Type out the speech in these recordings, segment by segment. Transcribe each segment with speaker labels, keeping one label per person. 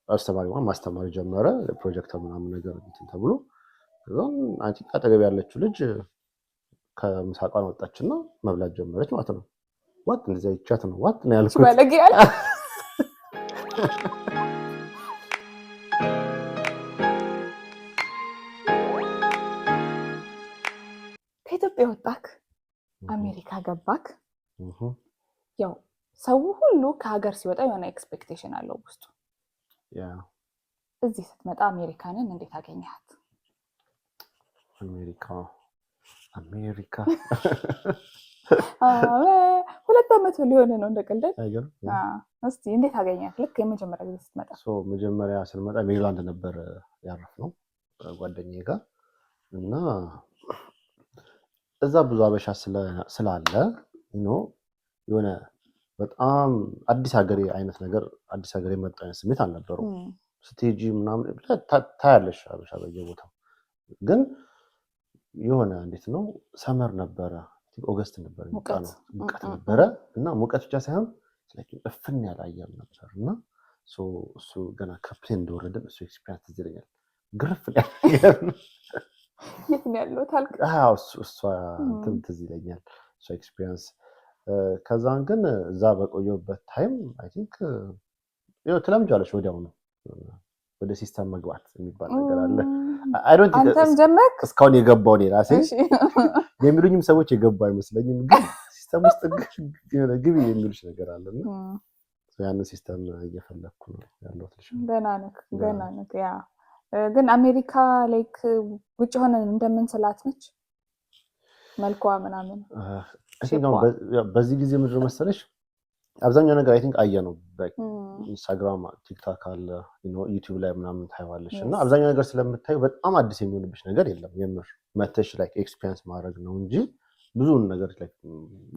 Speaker 1: አስተማሪው ማስተማር ጀመረ ለፕሮጀክተር ምናምን ነገር እንትን ተብሎ ከዛን አንቺ አጠገብ ያለችው ልጅ ከምሳቋን ወጣችና መብላት ጀመረች ማለት ነው ዋት እንደዚህ ይቻት ነው ዋት ነው ያልኩት
Speaker 2: ባለጌ ያለ ከኢትዮጵያ ወጣክ አሜሪካ ገባክ ያው ሰው ሁሉ ከሀገር ሲወጣ የሆነ ኤክስፔክቴሽን አለው ውስጡ
Speaker 1: ያ
Speaker 2: እዚህ ስትመጣ አሜሪካንን እንዴት አገኘሃት
Speaker 1: አሜሪካ
Speaker 2: ሁለት ዓመት ሊሆን ነው እንደቀልድ
Speaker 1: አይገር
Speaker 2: እስቲ እንዴት አገኘሃት ልክ የመጀመሪያ ጊዜ ስትመጣ
Speaker 1: መጀመሪያ ስንመጣ ሜሪላንድ ነበር ያረፍነው ጓደኛዬ ጋር እና እዛ ብዙ አበሻ ስላለ የሆነ በጣም አዲስ ሀገር አይነት ነገር አዲስ ሀገር የመጣ አይነት ስሜት አልነበረው ስቴጂ ምናምን ታያለሽ አበሻ በየቦታው ግን የሆነ እንዴት ነው ሰመር ነበረ ኦገስት ነበር ሙቀት ነበረ እና ሙቀት ብቻ ሳይሆን እፍን ያለ አየር ነበር እና እሱ ገና ከፕሌን እንደወረድን እሱ ኤክስፒሪየንስ ትዝ ይለኛል ግርፍ ያለ
Speaker 2: የት ነው ያለው ታልክ
Speaker 1: እሷ ትዝ ይለኛል እሱ ኤክስፒሪየንስ ከዛን ግን እዛ በቆየሁበት ታይም አይ ቲንክ ትለምጃለሽ ወዲያው ነው ወደ ሲስተም መግባት የሚባል ነገር አለ አይ ዶንት ቲንክ
Speaker 2: አንተም ጀመርክ
Speaker 1: እስካሁን የገባው ነው ራሴ የሚሉኝም ሰዎች የገባው አይመስለኝም ግን ሲስተም ውስጥ ግቢ የሚሉሽ ነገር አለና ያን ሲስተም እየፈለኩ ነው ያለሁት ልጅ
Speaker 2: ገና ነክ ያ ግን አሜሪካ ላይክ ውጭ ሆነን እንደምንስላት ነች መልኳ ምናምን
Speaker 1: በዚህ ጊዜ ምንድነው መሰለሽ አብዛኛው ነገር አይ ቲንክ አየነው ኢንስታግራም ቲክቶክ አለ ዩቲዩብ ላይ ምናምን ታይዋለሽ እና አብዛኛው ነገር ስለምታዩ በጣም አዲስ የሚሆንብሽ ነገር የለም የምር መተሽ ላይክ ኤክስፒሪየንስ ማድረግ ነው እንጂ ብዙ ነገር ላይክ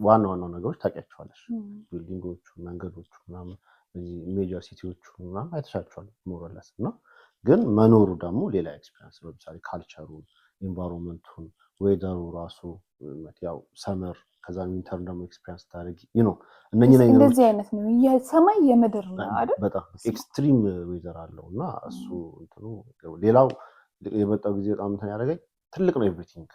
Speaker 1: ዋና ነገሮች ታውቂያቸዋለሽ ቢልዲንጎቹ መንገዶቹ ምናምን እዚህ ሜጀር ሲቲዎቹ ምናምን አይተሻቸዋል ሞራላስ እና ግን መኖሩ ደግሞ ሌላ ኤክስፒሪየንስ ነው ለምሳሌ ካልቸሩ ኢንቫይሮንመንቱን ዌዘሩ ራሱ ያው ሰመር ከዛ ዊንተር ደግሞ ኤክስፒሪየንስ ታደርጊ እነኚህ ነገሮች
Speaker 2: እንደዚህ አይነት ነው የሰማይ የምድር ነው አይደል
Speaker 1: በጣም ኤክስትሪም ዌዘር አለው እና እሱ እንትኑ ሌላው የመጣው ጊዜ በጣም እንትን ያደረገኝ ትልቅ ነው ኤቭሪቲንግ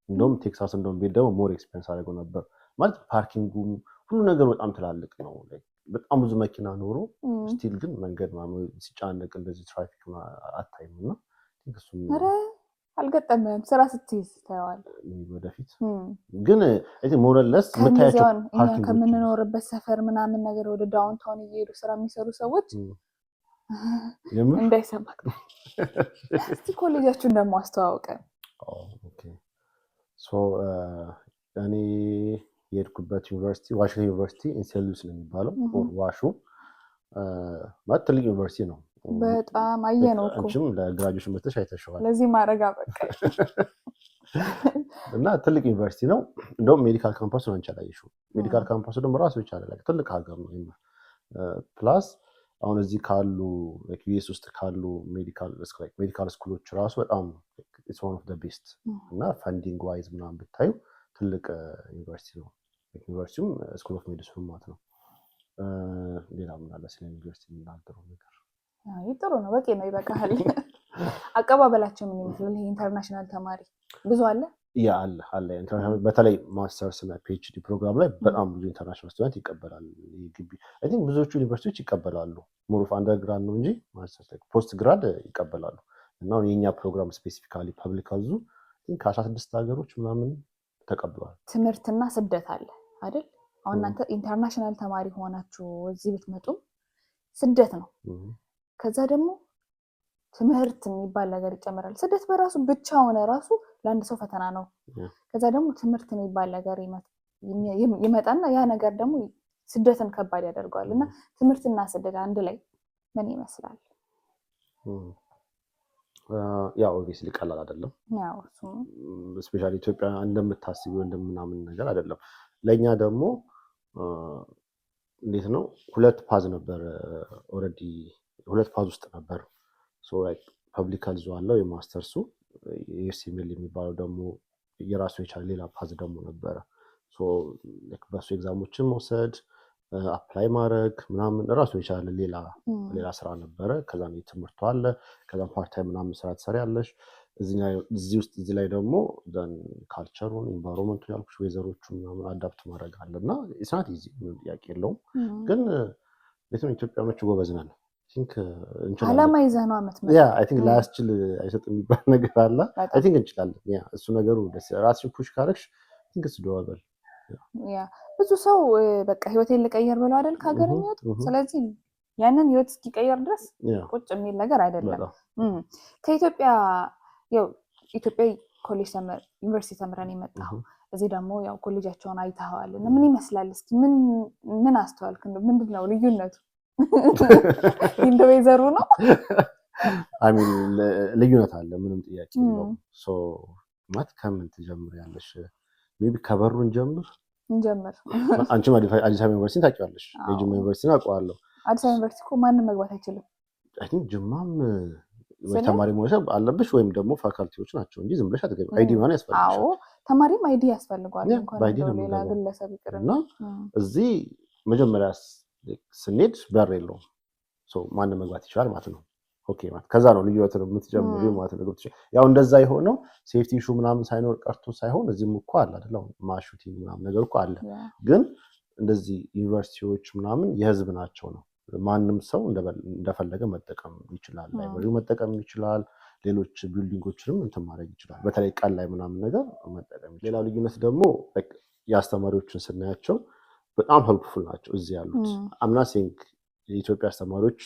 Speaker 1: እንደውም ቴክሳስ እንደውም ቤት ደግሞ ሞር ኤክስፒሪየንስ አደረገው ነበር ማለት ፓርኪንጉ ሁሉ ነገር በጣም ትላልቅ ነው በጣም ብዙ መኪና ኖሮ ስቲል ግን መንገድ ማለት ሲጫነቅ እንደዚህ ትራፊክ አታይም እና እሱም
Speaker 2: አልገጠመም ስራ ስትይዝ ታያዋል
Speaker 1: ወደፊት ግን እዚህ ሞራለስ መታያቸው
Speaker 2: ፓርኪንግ ከምንኖርበት ሰፈር ምናምን ነገር ወደ ዳውንታውን እየሄዱ ስራ የሚሰሩ ሰዎች እንዳይሰማክ ነው እስቲ ኮሌጃችሁን ደግሞ አስተዋውቀን
Speaker 1: ኦኬ እኔ የሄድኩበት ዩኒቨርሲቲ ዋሽንግተን ዩኒቨርሲቲ ኢንሴሉስ ነው የሚባለው ዋሹ ማለት ትልቅ ዩኒቨርሲቲ ነው
Speaker 2: በጣም አየነው እኮ
Speaker 1: አንቺም ለግራጁዌሽን መጥተሽ አይተሽዋል
Speaker 2: ለዚህ ማረጋ በቃ
Speaker 1: እና ትልቅ ዩኒቨርሲቲ ነው እንደውም ሜዲካል ካምፓስ ነው አንቻላየሽው ሜዲካል ካምፓስ ደግሞ ራሱ ይቻላል ትልቅ ሀገር ነው ፕላስ አሁን እዚህ ካሉ ዩኤስ ውስጥ ካሉ ሜዲካል ስኩሎች ራሱ በጣም ኢትስ ዋን ኦፍ ዘ ቤስት እና ፈንዲንግ ዋይዝ ምናምን ብታዩ ትልቅ ዩኒቨርሲቲ ነው ዩኒቨርሲቲውም ስኩል ኦፍ ሜዲሲን ማለት ነው ሌላ ምን አለ ስለ ዩኒቨርሲቲ የምናገረው ነገር
Speaker 2: ጥሩ ነው በቂ ነው ይበቃል አቀባበላቸው ምን ይመስላል ኢንተርናሽናል ተማሪ ብዙ አለ
Speaker 1: ያ አለ ኢንተርናሽናል በተለይ ማስተርስ እና ፒኤችዲ ፕሮግራም ላይ በጣም ብዙ ኢንተርናሽናል ስቱደንት ይቀበላል ግቢ አይ ቲንክ ብዙዎቹ ዩኒቨርሲቲዎች ይቀበላሉ ሞር ኦፍ አንደርግራድ ነው እንጂ ማስተርስ ላይ ፖስት ግራድ ይቀበላሉ እና የኛ ፕሮግራም ስፔሲፊካሊ ፐብሊክ አዙ ከ16 ሀገሮች ምናምን ተቀብሏል
Speaker 2: ትምህርትና ስደት አለ አይደል አሁን እናንተ ኢንተርናሽናል ተማሪ ሆናችሁ እዚህ ብትመጡ ስደት ነው ከዛ ደግሞ ትምህርት የሚባል ነገር ይጨምራል ስደት በራሱ ብቻውን ራሱ ለአንድ ሰው ፈተና ነው ከዛ ደግሞ ትምህርት የሚባል ነገር ይመጣና ያ ነገር ደግሞ ስደትን ከባድ ያደርገዋልና ትምህርትና ስደት አንድ ላይ ምን ይመስላል
Speaker 1: ያው ኦብቪስሊ ቀላል አይደለም
Speaker 2: ያው
Speaker 1: ስፔሻሊ ኢትዮጵያ እንደምታስቢው እንደምናምን ነገር አይደለም ለኛ ደግሞ እንዴት ነው ሁለት ፓዝ ነበር ኦሬዲ ሁለት ፓዝ ውስጥ ነበር ላይክ ፐብሊክ ሄልዝ አለው የማስተርሱ የኤስኤምኤል የሚባለው ደግሞ የራሱ የቻለ ሌላ ፓዝ ደግሞ ነበረ ላይክ በሱ ኤግዛሞችን መውሰድ አፕላይ ማድረግ ምናምን ራሱ የቻለ ሌላ ስራ ነበረ። ከዛ ነው ትምህርቱ አለ። ከዛ ፓርት ታይም ምናምን ስራ ትሰሪያለሽ። እዚህ ላይ ደግሞ ካልቸሩን ኢንቫይሮንመንቱን ያልኩሽ ዌዘሮቹ ምናምን አዳፕት ማድረግ አለና ኢስናት ኢዚ ምንም ጥያቄ የለውም። ግን ለምን ኢትዮጵያኖች ጎበዝ ነን።
Speaker 2: አላማ ይዘህ ነው አመት
Speaker 1: አይ ቲንክ ላያስችል አይሰጥም የሚባል ነገር አለ። አይ ቲንክ እንችላለን። እሱ ነገሩ ራስሽን ፑሽ ካረግሽ ቲንክ እሱ ዶዋበል
Speaker 2: ብዙ ሰው በቃ ህይወቴን ልቀየር ብለው አይደል ከሀገር የሚወጡ። ስለዚህ ያንን ህይወት እስኪቀየር ድረስ ቁጭ የሚል ነገር አይደለም። ከኢትዮጵያ ያው ኢትዮጵያ ኮሌጅ ዩኒቨርሲቲ ተምረን የመጣው እዚህ ደግሞ ያው ኮሌጃቸውን አይተኸዋል እና ምን ይመስላል? እስኪ ምን አስተዋልክ? ምንድን ነው ልዩነቱ? ኢንዶዌዘሩ ነው
Speaker 1: አሚን ልዩነት አለ፣ ምንም ጥያቄ የለውም። ሶ ማለት ከምን ትጀምሪያለሽ? ሜቢ ከበሩን ጀምር። አንቺም አዲስ አበባ ዩኒቨርሲቲ ታውቂዋለሽ። የጅማ ዩኒቨርሲቲ አውቀዋለሁ።
Speaker 2: አዲስ አበባ ዩኒቨርሲቲ እኮ ማንም መግባት አይችልም።
Speaker 1: አይ ቲንክ ጅማም ወይ ተማሪ መሆን አለብሽ ወይም ደግሞ ፋካልቲዎች ናቸው እንጂ ዝም ብለሽ አትገቢም። አይዲ ማን ያስፈልጋል?
Speaker 2: አዎ ተማሪም አይዲ ያስፈልጋል። እንኳን ሌላ ግለሰብ ይቅርና
Speaker 1: እዚህ መጀመሪያ ስንሄድ በር የለውም። ሶ ማንም መግባት ይችላል ማለት ነው። ኦኬ ማለት ከዛ ነው ልዩነት ነው የምትጀምሪው ማለት ነው። ያው እንደዛ የሆነው ሴፍቲ ኢሹ ምናምን ሳይኖር ቀርቶ ሳይሆን እዚህም እኮ አለ አይደል? ማሹቲንግ ምናምን ነገር እኮ አለ። ግን እንደዚህ ዩኒቨርሲቲዎች ምናምን የህዝብ ናቸው ነው። ማንም ሰው እንደፈለገ መጠቀም ይችላል። ላይብረሪው መጠቀም ይችላል። ሌሎች ቢልዲንጎችንም እንትን ማድረግ ይችላል። በተለይ ቀን ላይ ምናምን ነገር መጠቀም ይችላል። ሌላው ልዩነት ደግሞ የአስተማሪዎችን ስናያቸው በጣም ሄልፕፉል ናቸው እዚህ ያሉት። አምና ሴንክ የኢትዮጵያ አስተማሪዎች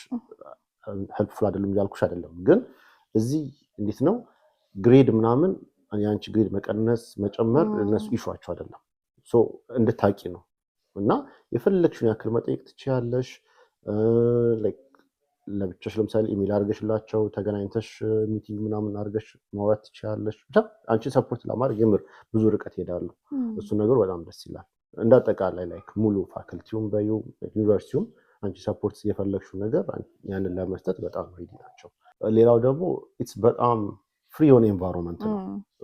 Speaker 1: ሄልፕፉል አይደሉም እያልኩሽ አይደለም። ግን እዚህ እንዴት ነው ግሬድ ምናምን የአንቺ ግሬድ መቀነስ መጨመር እነሱ ኢሹዋቸው አይደለም። ሶ እንድታቂ ነው እና የፈለግሽውን ያክል መጠየቅ ትችያለሽ። ለብቻሽ ለምሳሌ ኢሜል አድርገሽላቸው ተገናኝተሽ ሚቲንግ ምናምን አድርገሽ ማውራት ትችያለሽ። ብቻ አንቺ ሰፖርት ለማድረግ የምር ብዙ ርቀት ይሄዳሉ። እሱ ነገር በጣም ደስ ይላል። እንዳጠቃላይ ሙሉ ፋክልቲውም በዩ ዩኒቨርሲቲውም አንቺ ሰፖርት የፈለግሽው ነገር ያንን ለመስጠት በጣም ሬዲ ናቸው። ሌላው ደግሞ ኢትስ በጣም ፍሪ የሆነ ኤንቫይሮንመንት ነው።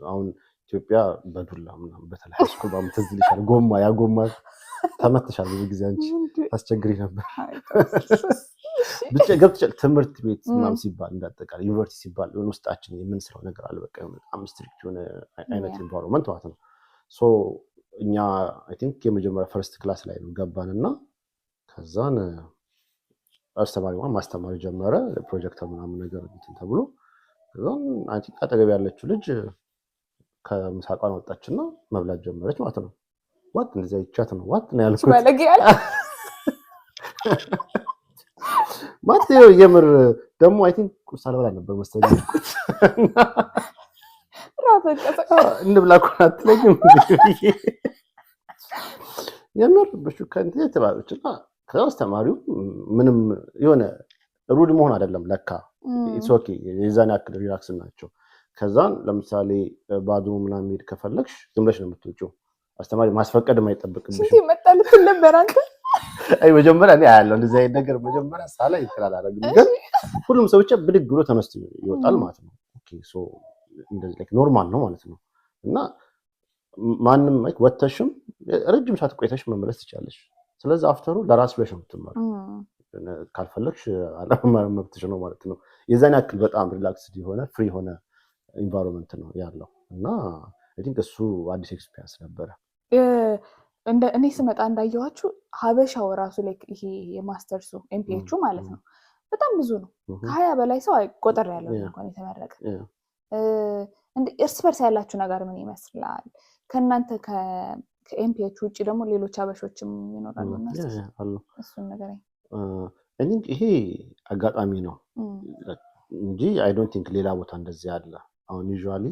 Speaker 1: አሁን ኢትዮጵያ በዱላ ምናምን በተለይ ሃይስኩል ባምትዝ ልሻል ጎማ ተመትሻል። ብዙ ጊዜ አንቺ ታስቸግሪ ነበር። ብቻ ገብተሻል። ትምህርት ቤት ምናምን ሲባል እንዳጠቃላይ ዩኒቨርሲቲ ሲባል ውስጣችን የምንስራው ነገር አለ። በቃ በጣም ስትሪክት የሆነ አይነት ኤንቫይሮንመንት ማለት ነው። ሶ እኛ አይ ቲንክ የመጀመሪያ ፈርስት ክላስ ላይ ነው ገባንና ከዛን አስተማሪ ማስተማር ጀመረ። ፕሮጀክተር ምናምን ነገር እንትን ተብሎ ከዛን አይ ቲንክ አጠገብ ያለችው ልጅ ከምሳቋን ወጣችና መብላት ጀመረች ማለት ነው። ዋት እንደዚህ አይቻት ነው ዋት ነው ያልኩት።
Speaker 2: ባለጌ ያለ
Speaker 1: ማቴው የምር ደግሞ አይ ቲንክ ቁርስ አልበላ ነበር መሰለኝ። እንብላ እኮ አትለኝም የምር በሹካንቴ ተባለችና ከዛስ ተማሪው ምንም የሆነ ሩድ መሆን አይደለም ለካ ኢትስ ኦኬ የዛን ያክል ሪላክስ ናቸው። ከዛን ለምሳሌ ባድሩ ምናምን ሄድ ከፈለግሽ ዝም ብለሽ ነው የምትወጪው። አስተማሪ ማስፈቀድ የማይጠበቅብሽ
Speaker 2: እንዴ መጣልኝ ነበር አንተ።
Speaker 1: አይ መጀመሪያ እኔ ያለው እንደዚህ አይነት ነገር መጀመሪያ ሳላ ይከላል አረጋግጥ። ግን ሁሉም ሰው ብቻ ብድግ ብሎ ተነስቶ ይወጣል ማለት ነው። ኦኬ ሶ እንደዚህ ላይክ ኖርማል ነው ማለት ነው። እና ማንም ላይክ ወተሽም ረጅም ሰዓት ቆይተሽ መመለስ ትችላለሽ። ስለዚህ አፍተሩ ለራስ ብለሽ ነው የምትማሪው። ካልፈለግሽ አለመማር መብትሽ ነው ማለት ነው። የዛን ያክል በጣም ሪላክስድ የሆነ ፍሪ የሆነ ኢንቫይሮንመንት ነው ያለው እና አይ ቲንክ እሱ አዲስ ኤክስፒሪየንስ ነበረ።
Speaker 2: እኔ ስመጣ እንዳየኋችሁ ሀበሻው ራሱ ላይ ይሄ የማስተርሱ ኤምፒኤቹ ማለት ነው በጣም ብዙ ነው። ከ20 በላይ ሰው ቆጠር ያለው እንኳን የተመረቀ። እርስ በርስ ያላችሁ ነገር ምን ይመስላል? ከእናንተ ከኤምፒኤቹ ውጭ ደግሞ ሌሎች ሀበሾችም ይኖራሉ
Speaker 1: አሉ?
Speaker 2: እሱን ነገር
Speaker 1: እኔ ይሄ አጋጣሚ ነው እንጂ አይ ዶንት ቲንክ ሌላ ቦታ እንደዚህ አለ። አሁን ዩዥዋሊ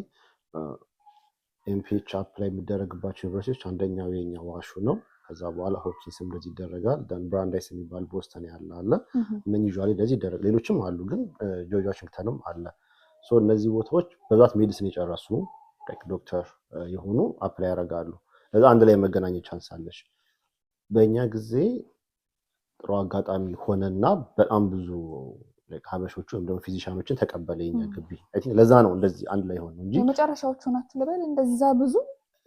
Speaker 1: ኤምፒኤች አፕላይ የሚደረግባቸው ዩኒቨርሲቲዎች አንደኛው የኛ ዋሹ ነው። ከዛ በኋላ ሆፕኪንስም እንደዚህ ይደረጋል። ደን ብራንዳይስ የሚባል ቦስተን ያለ እነዚህ ዩዥዋሊ እንደዚህ ይደረግ። ሌሎችም አሉ ግን ጆርጅ ዋሽንግተንም አለ። ሶ እነዚህ ቦታዎች በዛት ሜዲሲን የጨረሱ ዶክተር የሆኑ አፕላይ ያደርጋሉ። ለዛ አንድ ላይ መገናኘት ቻንስ አለሽ። በእኛ ጊዜ ጥሩ አጋጣሚ ሆነና በጣም ብዙ ሀበሾቹ ወይም ደግሞ ፊዚሻኖችን ተቀበለ የኛ ግቢ። አይ ቲንክ ለዛ ነው እንደዚህ አንድ ላይ ሆነው እንጂ
Speaker 2: የመጨረሻዎቹ ናቸው ልበል እንደዛ ብዙ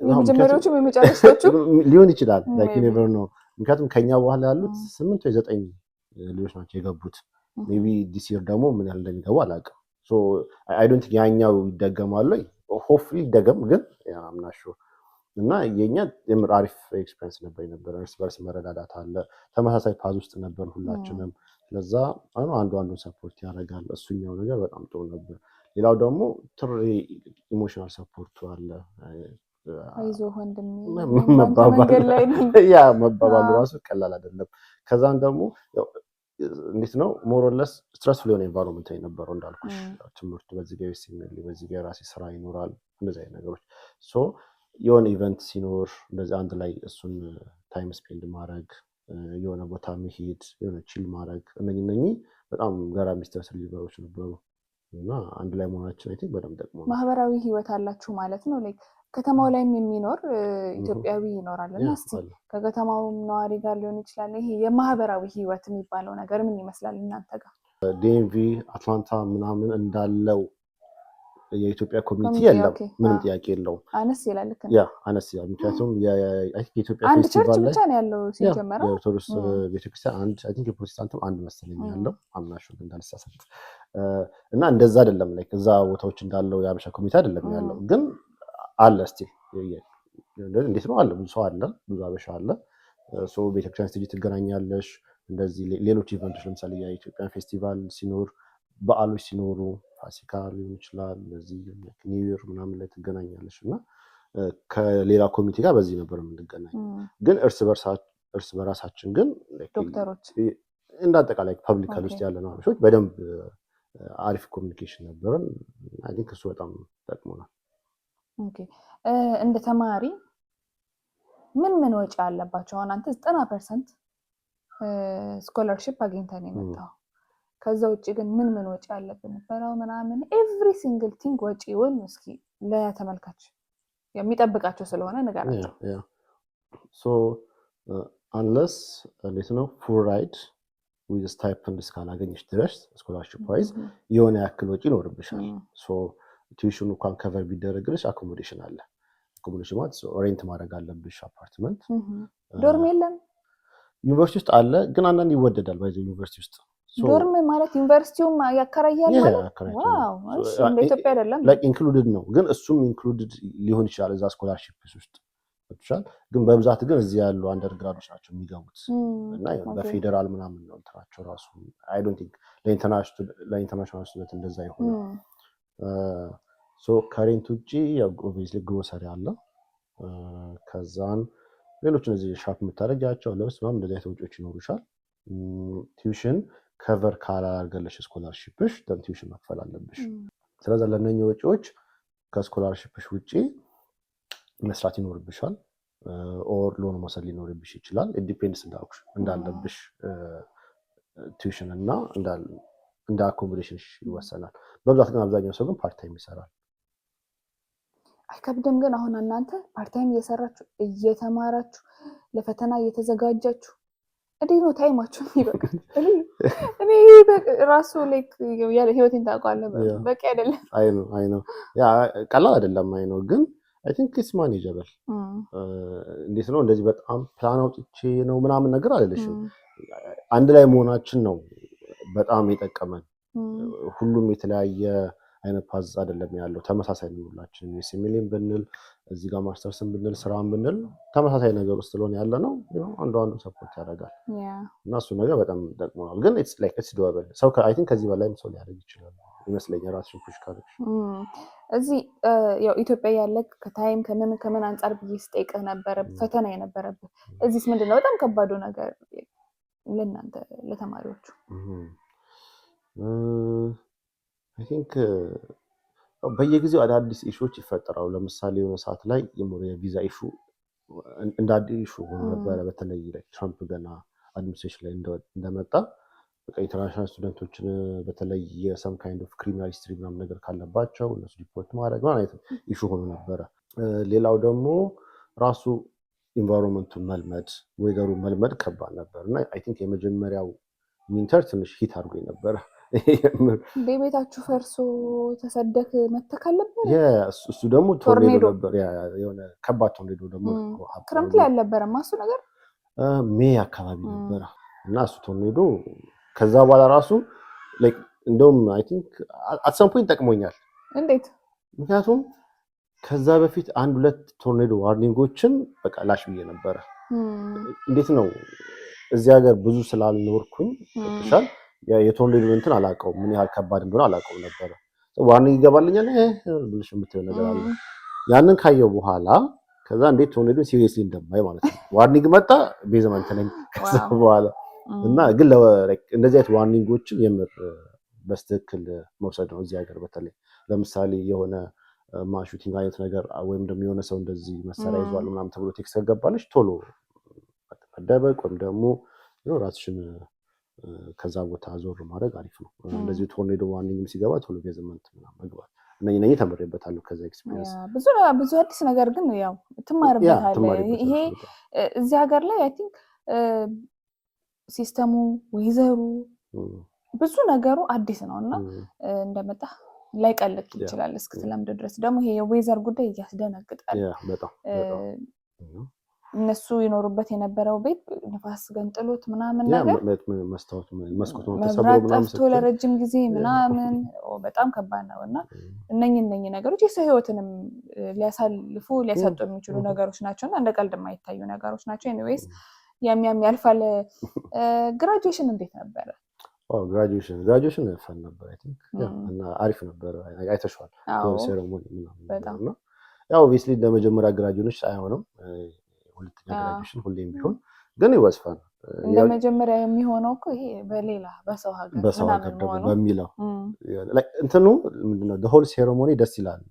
Speaker 2: የመጀመሪያዎቹም የመጨረሻዎቹ
Speaker 1: ሊሆን ይችላል። ላይክ ኔቨር ነው ምክንያቱም ከኛ በኋላ ያሉት 8 ወይ 9 ልጆች ናቸው የገቡት። ሜቢ ዲስ ይር ደግሞ ምን ያህል እንደሚገቡ አላውቅም። ሶ አይ ዶንት ቲንክ ያኛው ይደገማል ወይ ሆፕፉሊ ይደገም፣ ግን አምናሹ እና የኛ የምር አሪፍ ኤክስፒሪየንስ ነበር። እርስ በርስ መረዳዳት አለ። ተመሳሳይ ፓዝ ውስጥ ነበር ሁላችንም። ስለዛ አንዱን ሰፖርት ያደርጋል። እሱኛው ነገር በጣም ጥሩ ነበር። ሌላው ደግሞ ኢሞሽናል ሰፖርቱ አለ።
Speaker 2: አይዞህ ወንድሜ
Speaker 1: መባባሉ ራሱ ቀላል አይደለም። ከዛም ደግሞ እንዴት ነው ሞሮለስ ስትረስፉል የሆነ ኤንቫይሮንመንት የነበረው እንዳልኩሽ፣ ትምህርቱ በዚህ ጋር ሲሚል በዚህ ጋር ራሴ ስራ ይኖራል፣ እንደዚህ አይነት ነገሮች ሶ የሆነ ኢቨንት ሲኖር እንደዚህ አንድ ላይ እሱን ታይም ስፔንድ ማድረግ፣ የሆነ ቦታ መሄድ፣ የሆነ ቺል ማድረግ፣ እነኚህ በጣም ገራሚ ስትረስ ሪሊቨሮች ነበሩ እና አንድ ላይ መሆናችን አይ ቲንክ በደንብ ጠቅሞ
Speaker 2: ማህበራዊ ህይወት አላችሁ ማለት ነው። ላይክ ከተማው ላይም የሚኖር ኢትዮጵያዊ ይኖራል እና እስቲ ከከተማው ነዋሪ ጋር ሊሆን ይችላል ይሄ የማህበራዊ ህይወት የሚባለው ነገር ምን ይመስላል እናንተ ጋር?
Speaker 1: ዲኤምቪ አትላንታ ምናምን እንዳለው የኢትዮጵያ ኮሚኒቲ የለም፣ ምንም ጥያቄ የለውም።
Speaker 2: አነስ ይላል ልክ
Speaker 1: ያ አነስ ይላል። ምክንያቱም የኢትዮጵያ
Speaker 2: አንድ ቸርች ብቻ ነው ያለው ሲጀመር፣
Speaker 1: የኦርቶዶክስ ቤተክርስቲያን አንድ፣ አይ ቲንክ የፕሮቴስታንትም አንድ መሰለኝ ያለው አምናሹ እንዳልሳሳት እና እንደዛ አይደለም። ላይክ እዛ ቦታዎች እንዳለው የአበሻ ኮሚኒቲ አይደለም ያለው፣ ግን አለ እስቲ እንዴት ነው አለ፣ ብዙ ሰው አለ፣ ብዙ አበሻ አለ። ሶ ቤተክርስቲያን ስትሄጂ ትገናኛለሽ። እንደዚህ ሌሎች ኢቨንቶች ለምሳሌ የኢትዮጵያ ፌስቲቫል ሲኖር፣ በዓሎች ሲኖሩ፣ ፋሲካ ሊሆን ይችላል፣ እንደዚህ ኒው ይር ምናምን ላይ ትገናኛለሽ እና ከሌላ ኮሚኒቲ ጋር በዚህ ነበር የምንገናኝ። ግን እርስ በራሳችን ግን
Speaker 2: ዶክተሮች
Speaker 1: እንዳጠቃላይ ፐብሊክ ውስጥ ያለን አበሾች በደንብ አሪፍ ኮሚኒኬሽን ነበረን። አይ ቲንክ እሱ በጣም ጠቅሞናል።
Speaker 2: ኦኬ እንደ ተማሪ ምን ወጪ አለባቸው? አሁን አንተ 90% ስኮላርሺፕ አግኝተን የመጣው ከዛ ውጭ ግን ምን ወጪ አለብን በላው ምናምን ኤቭሪ ሲንግል ቲንግ ወጪውን እስኪ ለተመልካች የሚጠብቃቸው ስለሆነ ንገራቸው።
Speaker 1: ሶ አንለስ እንዴት ነው ፉል ራይድ ዊዝ ስታይፐንድ እስካላገኘሽ ድረስ ስኮላርሺፕ ዋይዝ የሆነ ያክል ወጪ ይኖርብሻል። ሶ ቲዩሽኑ እንኳን ከቨር ቢደረግልሽ አኮሞዴሽን አለ። አኮሞዴሽን ማለት ሬንት ማድረግ አለብሽ አፓርትመንት።
Speaker 2: ዶርም የለም
Speaker 1: ዩኒቨርሲቲ ውስጥ አለ፣ ግን አንዳንድ ይወደዳል ባይዘ ዩኒቨርሲቲ ውስጥ
Speaker 2: ዶርም ማለት ዩኒቨርሲቲውም ያከራያል ማለት ዋው፣ እሺ እንደ ኢትዮጵያ አይደለም
Speaker 1: ላይክ ኢንክሉድድ ነው። ግን እሱም ኢንክሉድድ ሊሆን ይችላል እዛ ስኮላርሺፕ ውስጥ ይችላል። ግን በብዛት ግን እዚህ ያሉ አንደርግራዶች ናቸው የሚገቡት እና በፌደራል ምናምን ነው እንትናቸው ራሱ። አይ ዶንት ቲንክ ለኢንተርናሽናል ስቱደንት እንደዛ ይሆን። ሶ ከሬንት ውጪ ኦብቪየስሊ ግሮሰሪ አለ። ከዛን ሌሎች እነዚህ ሻፕ የምታደርጊያቸው ልብስ ምናምን እንደዚህ አይነት ወጪዎች ይኖሩሻል። ቲዩሽን ከቨር ካላደረገልሽ ስኮላርሺፕሽ ደም ቲዩሽን መክፈል አለብሽ። ስለዚህ ለእነኚህ ወጪዎች ከስኮላርሺፕሽ ውጪ መስራት ይኖርብሻል። ኦር ሎን መውሰድ ሊኖርብሽ ይችላል። ዲፔንድስ እንዳለብሽ ቲዩሽን እና እንደ አኮሞዴሽንሽ ይወሰናል። በብዛት ግን አብዛኛው ሰው ግን ፓርታይም ይሰራል።
Speaker 2: አይከብድም? ግን አሁን እናንተ ፓርታይም እየሰራችሁ እየተማራችሁ ለፈተና እየተዘጋጃችሁ እንዴት ነው ታይማችሁ ይበቃል? እኔ ራሱ ላይክ ያለ ህይወቴን ታውቃለህ በቂ አይደለም።
Speaker 1: አይ ነው ያ ቀላል አይደለም። አይ ነው ግን አይ ቲንክ ኢትስ ማኔጀብል። እንዴት ነው እንደዚህ በጣም ፕላን አውጥቼ ነው ምናምን ነገር አይደለሽም። አንድ ላይ መሆናችን ነው በጣም የጠቀመን። ሁሉም የተለያየ አይነት ፓዝ አይደለም ያለው፣ ተመሳሳይ ነው ሁላችን። ሲሚሊን ብንል እዚህ ጋር ማስተርስን ብንል ስራን ብንል ተመሳሳይ ነገር ውስጥ ስለሆነ ያለ ነው። አንዱ ሰፖርት ያደርጋል እና እሱ ነገር በጣም ጠቅሞናል። ግን ኢትስ ላይክ ኢትስ ዶብል ሰው አይ ቲንክ ከዚህ በላይም ሰው ሊያደርግ ይችላል ይመስለኛል። ራስሽን ፑሽ ካደረግሽ
Speaker 2: እዚህ ያው ኢትዮጵያ ያለ ከታይም ከምን አንጻር ብዬ ስጠይቅህ ነበረ ፈተና የነበረብህ። እዚህስ ምንድነው በጣም ከባዱ ነገር ለእናንተ ለተማሪዎቹ?
Speaker 1: አይ ቲንክ በየጊዜው አዳዲስ ኢሹዎች ይፈጠራሉ። ለምሳሌ የሆነ ሰዓት ላይ የቪዛ ኢሹ እንደ አዲስ ኢሹ ሆኖ ነበረ። በተለይ ትራምፕ ገና አድሚኒስትሬሽን ላይ እንደመጣ በቃ ኢንተርናሽናል ስቱደንቶችን በተለይ የሰም ካይንድ ኦፍ ክሪሚናል ሂስትሪ ምናምን ነገር ካለባቸው እነሱ ሪፖርት ማድረግ ማለት ኢሹ ሆኖ ነበረ። ሌላው ደግሞ ራሱ ኢንቫይሮንመንቱን መልመድ ወይዘሩ መልመድ ከባድ ነበር እና አይ ቲንክ የመጀመሪያው ዊንተር ትንሽ ሂት አድርጎ ነበረ።
Speaker 2: ቤታችሁ ፈርሶ ተሰደክ መተካል ነበር።
Speaker 1: እሱ ደግሞ ቶርኔዶ ነበር። የሆነ ከባድ ቶርኔዶ ደግሞ
Speaker 2: ክረምት ላይ አልነበረም እሱ ነገር።
Speaker 1: ሜይ አካባቢ ነበረ እና እሱ ቶርኔዶ ከዛ በኋላ ራሱ ላይክ እንደውም አይ ቲንክ አት ሰም ፖይንት ጠቅሞኛል።
Speaker 2: እንዴት?
Speaker 1: ምክንያቱም ከዛ በፊት 1-2 ቶርኔዶ ዋርኒንጎችን በቃ ላሽ ብዬ ነበረ። እንዴት ነው እዚህ ሀገር ብዙ ስላልኖርኩኝ ተሻል የቶርኔዶ እንትን አላውቀውም፣ ምን ያህል ከባድ እንደሆነ አላውቀውም ነበረ። ዋርኒንግ ይገባልኛል ብልሽ የምትለው ነገር አለ። ያንን ካየው በኋላ ከዛ እንዴት ቶርኔዶ ሲሪየስሊ እንደማይ ማለት ነው። ዋርኒንግ መጣ ቤዝመንት ነኝ ከዛ በኋላ እና ግን እንደዚህ አይነት ዋርኒንጎችን የምር በስትክክል መውሰድ ነው። እዚህ ሀገር በተለይ ለምሳሌ የሆነ ማሹቲንግ አይነት ነገር ወይም ደግሞ የሆነ ሰው እንደዚህ መሳሪያ ይዟል ምናምን ተብሎ ቴክስት ከገባለች ቶሎ መደበቅ ወይም ደግሞ ራስሽን ከዛ ቦታ ዞር ማድረግ አሪፍ ነው። እንደዚህ ቶርኔዶ ዋርኒንግም ሲገባ ቶሎ ቤዝመንት ምናምን መግባት እነኚህ ተምሬበታለሁ ከዛ ኤክስፒሪየንስ።
Speaker 2: ብዙ አዲስ ነገር ግን ያው ትማርበታለህ። ይሄ እዚህ ሀገር ላይ አይ ቲንክ ሲስተሙ ዌዘሩ ብዙ ነገሩ አዲስ ነው እና እንደመጣ ላይቀልጥ ይችላል እስክትለምድ ድረስ። ደግሞ ይሄ የዌዘር ጉዳይ እያስደነግጣል
Speaker 1: በጣም።
Speaker 2: እነሱ ይኖሩበት የነበረው ቤት ንፋስ ገንጥሎት ምናምን ነገር መብራት ጠፍቶ ለረጅም ጊዜ ምናምን በጣም ከባድ ነው እና እነኚህ ነገሮች የሰው ህይወትንም ሊያሳልፉ ሊያሰጡ የሚችሉ ነገሮች ናቸው እና እንደ ቀልድ የማይታዩ ነገሮች ናቸው። ኤኒዌይስ ያም ያልፋል። ግራጁዌሽን እንዴት ነበረ?
Speaker 1: ግራጁዌሽን ፈን ነበር አይ ቲንክ እና አሪፍ ነበር። አይተሽዋል ሴሬሞኒ ምናምን እና ያው ኦብቪስሊ እንደመጀመሪያ ግራጁዌሽን አይሆንም፣ ሁለተኛ ግራጁዌሽን ሁሌም ቢሆን ግን ይወስፋል።
Speaker 2: እንደመጀመሪያ የሚሆነው እኮ ይሄ በሌላ በሰው ሀገር
Speaker 1: በሚለው ላይክ እንትኑ ምንድነው the whole ceremony ደስ ይላል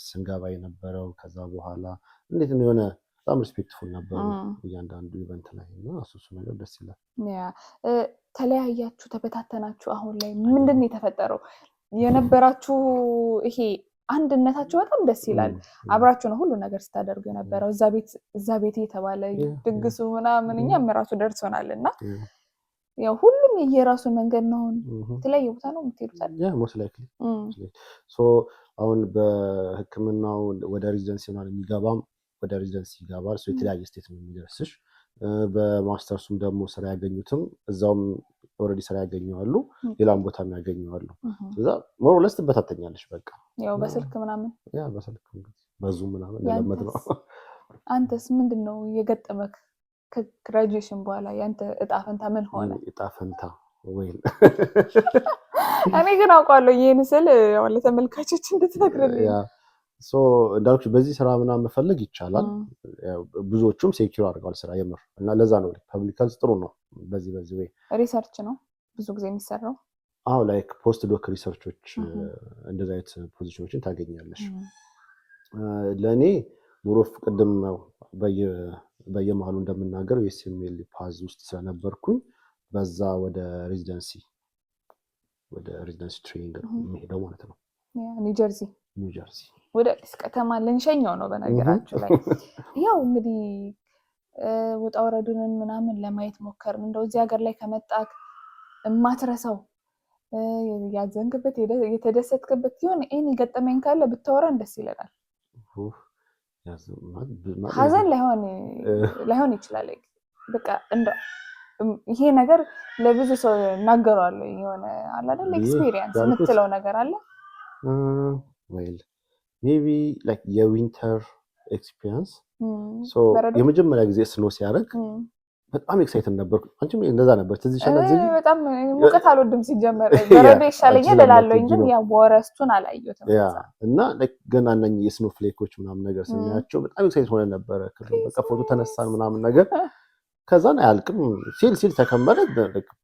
Speaker 1: ስንገባ የነበረው። ከዛ በኋላ እንዴት ነው የሆነ በጣም ሪስፔክትፉል ነበር እያንዳንዱ ኢቨንት ላይ እና እሱ ነገር ደስ ይላል።
Speaker 2: ተለያያችሁ፣ ተበታተናችሁ። አሁን ላይ ምንድን ነው የተፈጠረው? የነበራችሁ ይሄ አንድነታችሁ በጣም ደስ ይላል። አብራችሁ ነው ሁሉ ነገር ስታደርጉ የነበረው። እዛ ቤት የተባለ ድግሱ ምናምን እኛም ራሱ ደርሶናል እና ያው ሁሉም የየራሱን መንገድ ነው። የተለያየ ቦታ ነው የምትሄዱት አይደል?
Speaker 1: ሞስት ላይክሊ አሁን በሕክምናው ወደ ሬዚደንሲ ነው የሚገባም ወደ ሬዚደንሲ ይገባል። የተለያየ ስቴት ነው የሚደርስሽ። በማስተርሱም ደግሞ ስራ ያገኙትም እዛውም ኦልሬዲ ስራ ያገኘዋሉ፣ ሌላም ቦታ ያገኘዋሉ። እዛ ሞር ለስ ትበታተኛለሽ በቃ
Speaker 2: ያው በስልክ ምናምን
Speaker 1: በስልክ በዙም ምናምን ለመድ ነው።
Speaker 2: አንተስ ምንድነው የገጠመክ ከግራጁዌሽን በኋላ? ያንተ እጣ ፈንታ ምን ሆነ?
Speaker 1: እጣ ፈንታ ወይ
Speaker 2: እኔ ግን አውቃለሁ ይሄን ስል ያው ለተመልካቾች እንድትነግርልኝ
Speaker 1: እንዳልኩሽ በዚህ ስራ ምናምን መፈለግ ይቻላል። ብዙዎቹም ሴኪዩር አድርገዋል ስራ የምር እና ለዛ ነው ፐብሊክ ሄልዝ ጥሩ ነው። በዚህ ወይ
Speaker 2: ሪሰርች ነው ብዙ ጊዜ የሚሰራው።
Speaker 1: ላይክ ፖስት ዶክ ሪሰርቾች እንደዚህ አይነት ፖዚሽኖችን ታገኛለሽ። ለእኔ ሙሮፍ ቅድም ነው በየመሀሉ እንደምናገረው የኤስኤምኤል ፓዝ ውስጥ ስለነበርኩኝ በዛ ወደ ሬዚደንሲ ትሬኒንግ የሚሄደው ማለት ነው።
Speaker 2: ኒውጀርሲ ወደ አዲስ ከተማ ልንሸኘው ነው። በነገራችሁ ላይ ያው እንግዲህ ውጣ ወረዱንን ምናምን ለማየት ሞከርን። እንደው እዚህ ሀገር ላይ ከመጣክ የማትረሳው ያዘንክበት የተደሰትክበት ይሆን ኤኒ ገጠመኝ ካለ ብታወራን ደስ ይለናል። ሀዘን ላይሆን ይችላል። በቃ እንደው ይሄ ነገር ለብዙ ሰው እናገረዋለሁ የሆነ አለ አይደል ኤክስፒሪየንስ የምትለው ነገር አለ
Speaker 1: ዌል ሜቢ ላይክ የዊንተር ኤክስፒሪየንስ የመጀመሪያ ጊዜ ስኖ ሲያደርግ በጣም ኤክሳይትድ ነበርኩ። አንቺም እንደዛ ነበር? ትዝ ይሻላል።
Speaker 2: በጣም ሙቀት አልወድም ሲጀመር በረዶ ይሻለኛል እላለሁኝ፣ ግን ያው ወረስቱን አላየሁትም
Speaker 1: እና ላይክ ገና እነኚህ የስኖ ፍሌኮች ምናምን ነገር ስናያቸው በጣም ኤክሳይትድ ሆነ ነበረ። በቃ ፎቶ ተነሳን ምናምን ነገር ከዛን አያልቅም ሲል ተከመረ።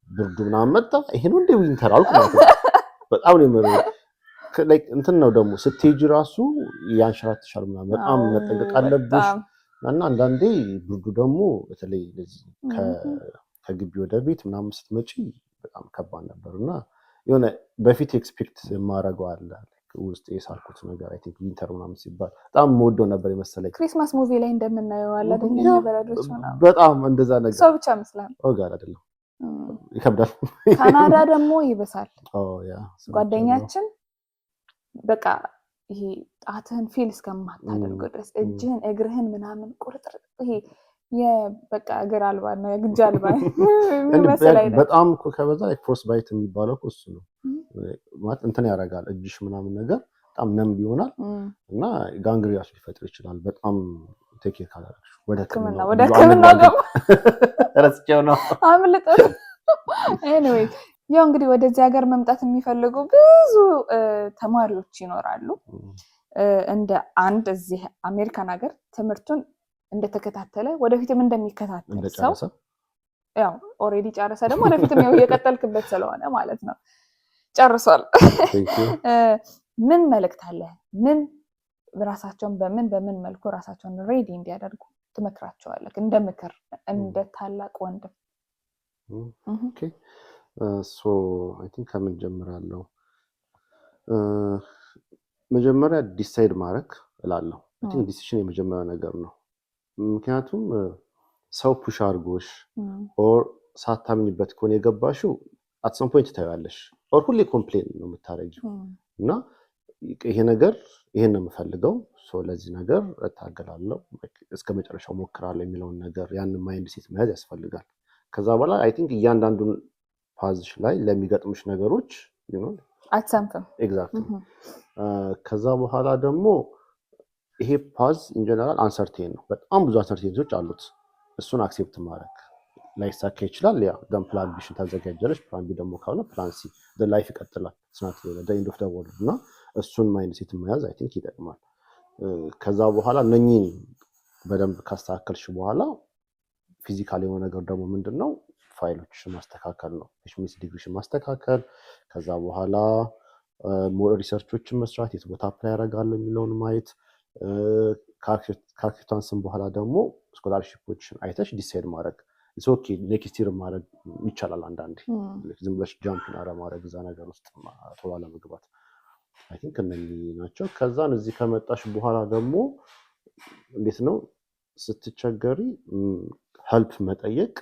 Speaker 1: ብርዱ ምናምን መጣ። ይሄ ነው እንደ ዊንተር አልኩ ማለት ነው። በጣም ነው የምር ላይክ እንትን ነው ደግሞ ስትሄጂ ራሱ ያንሸራትሻል ምናምን በጣም መጠንቀቅ አለብሽ። እና አንዳንዴ ብርዱ ደግሞ በተለይ እንደዚህ ከግቢ ወደ ቤት ምናምን ስትመጪ በጣም ከባድ ነበር እና የሆነ በፊት ኤክስፔክት የማደርገው አለ ውስጥ የሳልኩት ነገር አይ ቲንክ ዊንተር ምናምን ሲባል በጣም የምወደው ነበር የመሰለኝ።
Speaker 2: ክሪስማስ ሙቪ ላይ እንደምናየው አለ አይደል በረዶች ምናምን
Speaker 1: በጣም እንደዛ ነገር
Speaker 2: ሰው ብቻ መስላል
Speaker 1: ጋር አይደለም ይከብዳል።
Speaker 2: ካናዳ ደግሞ ይበሳል። ጓደኛችን በቃ ይሄ ጣትህን ፊል እስከማታደርገው ድረስ እጅህን እግርህን ምናምን ቁርጥርጥ ይሄ የበቃ እግር አልባ ነው የግንጅ አልባ የሚመስል አይነት
Speaker 1: በጣም እኮ ከበዛ ፍሮስት ባይት የሚባለው እሱ ነው ማለት እንትን ያደርጋል እጅሽ ምናምን ነገር በጣም ነምብ ይሆናል እና ጋንግሪያስ ሊፈጥር ይችላል በጣም ቴክ ኬር ካላደረግሽ
Speaker 2: ወደ ህክምና ገባ
Speaker 1: ረስቼው ነው
Speaker 2: አምልጦ ኤኒዌይ ያው እንግዲህ ወደዚህ ሀገር መምጣት የሚፈልጉ ብዙ ተማሪዎች ይኖራሉ እንደ አንድ እዚህ አሜሪካን ሀገር ትምህርቱን እንደተከታተለ ወደፊትም እንደሚከታተል ሰው ያው ኦሬዲ ጨርሰ ደግሞ ወደፊትም ያው እየቀጠልክበት ስለሆነ ማለት ነው ጨርሷል ምን መልእክት አለ ምን ራሳቸውን በምን መልኩ ራሳቸውን ሬዲ እንዲያደርጉ ትመክራቸዋለህ እንደ ምክር እንደ ታላቅ ወንድም
Speaker 1: ኦኬ ሶ አይ ቲንክ ከምን ጀምራለሁ መጀመሪያ ዲሳይድ ማድረግ እላለሁ አይ ቲንክ ዲሲዥን የመጀመሪያ ነገር ነው ምክንያቱም ሰው ፑሽ አድርጎሽ ኦር ሳታምኝበት ከሆነ የገባሽው at some point ታያለሽ ኦር ሁሌ ኮምፕሌን ነው የምታረጊው እና ይሄ ነገር ይሄን ነው የምፈልገው ሶ ለዚህ ነገር እታገላለሁ እስከ መጨረሻው ሞክራለሁ የሚለውን ነገር ያን ማይንድ ሴት መያዝ ያስፈልጋል ከዛ በኋላ አይ ቲንክ እያንዳንዱን ፓዝሽ ላይ ለሚገጥሙሽ ነገሮች you know
Speaker 2: አትሰምፍም
Speaker 1: ኤግዛክትሊ ከዛ በኋላ ደግሞ ይሄ ፓዝ ኢን ጀነራል አንሰርቴን ነው በጣም ብዙ አንሰርቴኖች አሉት እሱን አክሴፕት ማድረግ ላይሳካ ይችላል ያ ደም ፕላን ቢሽን ታዘጋጃለሽ ፕላን ቢ ደግሞ ካለ ፕላን ሲ the life ይቀጥላል ስናት the end of the world እና እሱን ማይንድ ሴት መያዝ አይ ቲንክ ይጠቅማል ከዛ በኋላ እነኚህን በደንብ ካስተካከልሽ በኋላ ፊዚካል የሆነ ነገር ደግሞ ምንድነው ፋይሎችሽን ማስተካከል ነው ፒኤችዲ ዲግሪሽን ማስተካከል ከዛ በኋላ ሞር ሪሰርቾችን መስራት የት ቦታ አፕላይ ያደርጋለሁ የሚለውን ማየት ከአክሴፕታንስም በኋላ ደግሞ ስኮላርሺፖችን አይተሽ ዲሳይድ ማድረግ ኢትስ ኦኬ ኔክስት ይር ማድረግ ይቻላል አንዳንዴ ዝም ብለሽ ጃምፕ ማድረግ እዛ ነገር ውስጥ ቶሎ ለመግባት አይ ቲንክ እነዚህ ናቸው ከዛን እዚህ ከመጣሽ በኋላ ደግሞ እንዴት ነው ስትቸገሪ ሄልፕ መጠየቅ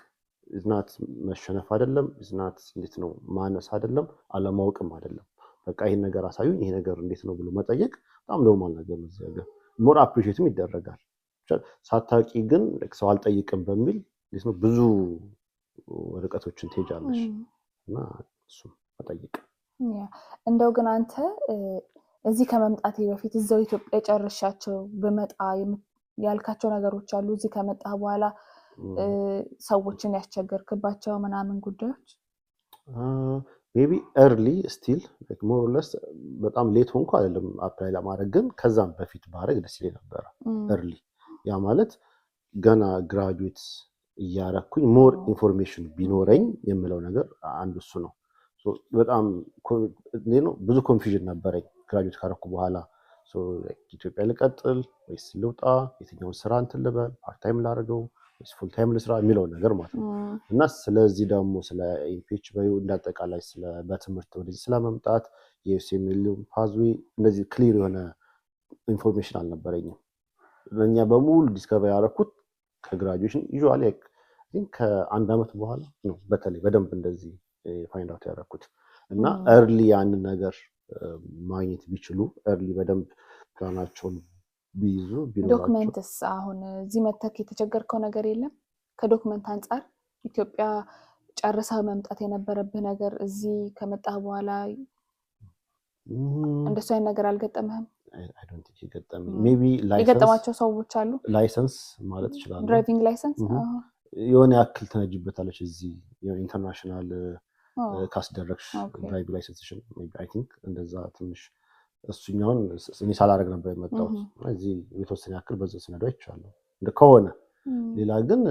Speaker 1: ኢዝናት መሸነፍ አይደለም ኢዝናት እንዴት ነው ማነስ አይደለም አለማወቅም አይደለም በቃ ይሄን ነገር አሳዩኝ ይሄ ነገር እንዴት ነው ብሎ መጠየቅ በጣም ኖርማል ነገር ነው እዚህ ጋር ሞር አፕሪሺየትም ይደረጋል ሳታቂ ግን ሰው አልጠይቅም በሚል እንዴት ነው ብዙ ርቀቶችን ትሄጃለሽ እና እሱ መጠየቅ
Speaker 2: እንደው ግን አንተ እዚህ ከመምጣቴ በፊት እዛው ኢትዮጵያ ጨርሻቸው በመጣ ያልካቸው ነገሮች አሉ እዚህ ከመጣ በኋላ ሰዎችን ያስቸገርክባቸው ምናምን ጉዳዮች
Speaker 1: ሜቢ early still like more or less በጣም ሌት ሆንኩ አይደለም አፕላይ ለማድረግ ግን ከዛም በፊት ባረግ ደስ ይለኝ ነበር early ያ ማለት ገና ግራጁዌት እያረኩኝ ሞር ኢንፎርሜሽን ቢኖረኝ የምለው ነገር አንዱ እሱ ነው በጣም ብዙ ኮንፊውዥን ነበረኝ ግራጁዌት ካረኩ በኋላ ኢትዮጵያ ልቀጥል ወይስ ልውጣ የትኛውን ስራ እንትን ልበል ፓርት ታይም ላደርገው ወይስ ፉል ታይም ልስራ የሚለው ነገር ማለት ነው እና ስለዚህ ደግሞ ስለ ኢምፒኤች ባዩ እንዳጠቃላይ ስለ በትምህርት ወደዚህ ስለመምጣት የዩሲኤምኤል ፓዝዌይ እንደዚህ ክሊር የሆነ ኢንፎርሜሽን አልነበረኝም ለኛ በሙሉ ዲስከቨር ያደረኩት ከግራጁዌሽን ዩዥዋሊ አይ ቲንክ ከአንድ አመት በኋላ ነው በተለይ በደንብ እንደዚህ ፋይንድ አውት ያደረኩት እና early ያንን ነገር ማግኘት ቢችሉ early በደንብ ፕላናቸውን ቢይዙ ቢኖራቸው
Speaker 2: ዶክመንትስ አሁን እዚህ መተክ የተቸገርከው ነገር የለም ከዶክመንት አንፃር ኢትዮጵያ ጨርሳ መምጣት የነበረብህ ነገር እዚህ ከመጣህ በኋላ እንደሱ አይነት ነገር አልገጠመህም
Speaker 1: I don't think ይገጠመኝ maybe license
Speaker 2: የገጠማቸው ሰዎች አሉ
Speaker 1: ላይሰንስ ማለት ይችላል
Speaker 2: ድራይቪንግ ላይሰንስ
Speaker 1: የሆነ ያክል ተነጅበታለች እዚህ ኢንተርናሽናል ካስደረግሽ ድራይቪንግ ላይሰንስሽን ሜቢ አይ ቲንክ እንደዛ ትንሽ እሱኛውን እኔ ሳላረግ ነበር የመጣሁት እዚህ የተወሰነ ያክል በዛ ሰነዶች ይቻላል እንደ ከሆነ ሌላ ግን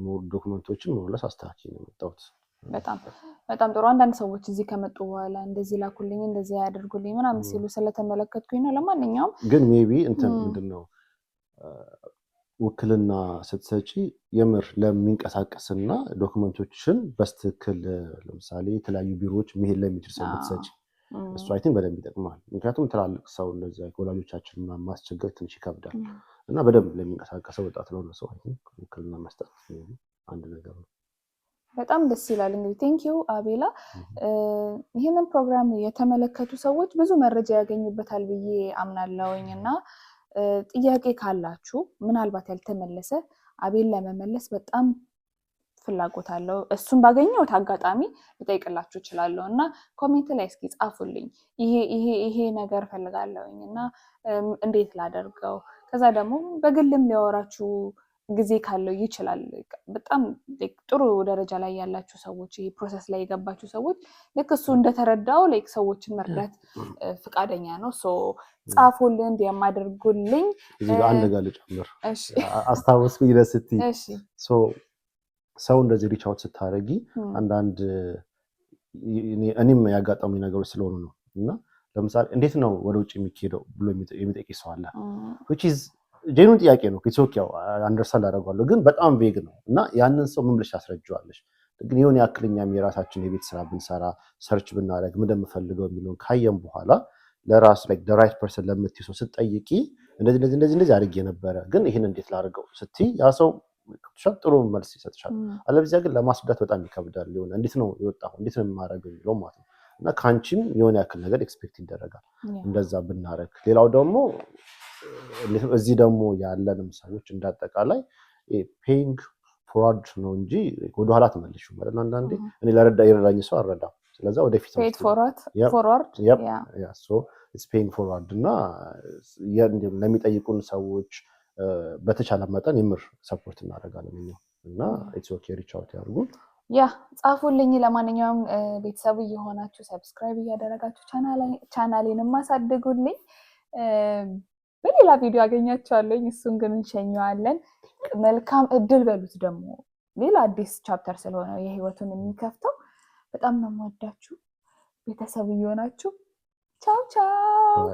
Speaker 1: ሞር ዶክመንቶችን ሞርለስ አስተካክዬ ነው የመጣሁት
Speaker 2: በጣም ጥሩ አንዳንድ ሰዎች እዚህ ከመጡ በኋላ እንደዚህ ላኩልኝ እንደዚህ ያደርጉልኝ ምናምን ሲሉ ስለተመለከትኩኝ ነው ለማንኛውም
Speaker 1: ግን ሜቢ እንትን ምንድነው ውክልና ስትሰጪ የምር ለሚንቀሳቀስና ዶክመንቶችን በስትክክል ለምሳሌ የተለያዩ ቢሮዎች መሄድ ለሚችል ሰው ብትሰጪ እሱ አይ ቲንክ በደንብ ይጠቅማል ምክንያቱም ትላልቅ ሰው እንደዚህ ወላጆቻችን ማስቸገር ትንሽ ይከብዳል እና በደንብ ለሚንቀሳቀሰው ወጣት ለሆነ ሰው አይ ቲንክ ውክልና መስጠት አንድ ነገር ነው
Speaker 2: በጣም ደስ ይላል እንግዲህ ቴንኪው አቤላ ይሄንን ፕሮግራም የተመለከቱ ሰዎች ብዙ መረጃ ያገኙበታል ብዬ አምናለሁኝና ጥያቄ ካላችሁ ምናልባት ያልተመለሰ አቤል ለመመለስ በጣም ፍላጎት አለው። እሱን ባገኘሁት አጋጣሚ ልጠይቅላችሁ እችላለሁ እና ኮሜንት ላይ እስኪ ጻፉልኝ ይሄ ነገር ፈልጋለሁኝ እና እንዴት ላደርገው። ከዛ ደግሞ በግልም ሊያወራችሁ ጊዜ ካለው ይችላል። በጣም ጥሩ ደረጃ ላይ ያላችሁ ሰዎች ይሄ ፕሮሰስ ላይ የገባችሁ ሰዎች ልክ እሱ እንደተረዳው ላይክ ሰዎችን መርዳት ፍቃደኛ ነው። ጻፉልን የማደርጉልኝ።
Speaker 1: እዚህ ጋር አንድ ነገር ልጨምር አስታወስኩኝ ለስትይ ሰው እንደዚህ ሪች አውት ስታረጊ አንዳንድ እኔም ያጋጠሙኝ ነገሮች ስለሆኑ ነው እና ለምሳሌ እንዴት ነው ወደ ውጭ የሚሄደው ብሎ የሚጠይቅ ሰው አለ which is ጄኑን ጥያቄ ነው ኪሶክ ያው አንደርስታንድ አደርጋለሁ ግን በጣም ቬግ ነው እና ያንን ሰው ምን ብለሽ ታስረጂዋለሽ ግን የሆነ ያክልኛም የራሳችን የቤት ስራ ብንሰራ ሰርች ብናደርግ ምን እንደምፈልገው የሚለውን ካየም በኋላ ለራስ like the right person ለምትይው ሰው ስትጠይቂ እንደዚህ አድርጌ ነበረ ግን ይሄን እንዴት ላድርገው ስትይ ያ ሰው ጥሩ መልስ ይሰጥሻል። አለበለዚያ ግን ለማስረዳት በጣም ይከብዳል። ሊሆን እንዴት ነው የወጣው እንዴት ነው የማደርገው የሚለው ማለት ነው እና ካንቺም የሆነ ያክል ነገር ኤክስፔክት ይደረጋል እንደዛ ብናረግ። ሌላው ደግሞ እዚህ ደግሞ ያለንም ሰዎች እንዳጠቃላይ ፔይንግ ፎርዋርድ ነው እንጂ ወደ ኋላ ተመልሹ ማለት አንዳንዴ እኔ ይረዳኝ ሰው አልረዳም። ስለዚህ ወደፊት ነው
Speaker 2: ፎርዋርድ
Speaker 1: ያ ሶ ኢትስ ፔይንግ ፎርዋርድ እና ለሚጠይቁን ሰዎች በተቻለ መጠን የምር ሰፖርት እናደርጋለን እና ኢትስ ኦኬ ሪች አውት ያድርጉ።
Speaker 2: ጻፉልኝ። ለማንኛውም ቤተሰቡ እየሆናችሁ ሰብስክራይብ እያደረጋችሁ ቻናሌንም ማሳድጉልኝ። በሌላ ቪዲዮ አገኛችኋለሁ። እሱን ግን እንሸኘዋለን። መልካም እድል በሉት። ደግሞ ሌላ አዲስ ቻፕተር ስለሆነ የህይወቱን የሚከፍተው በጣም ነው የምወዳችሁ ቤተሰቡ እየሆናችሁ ቻው ቻው።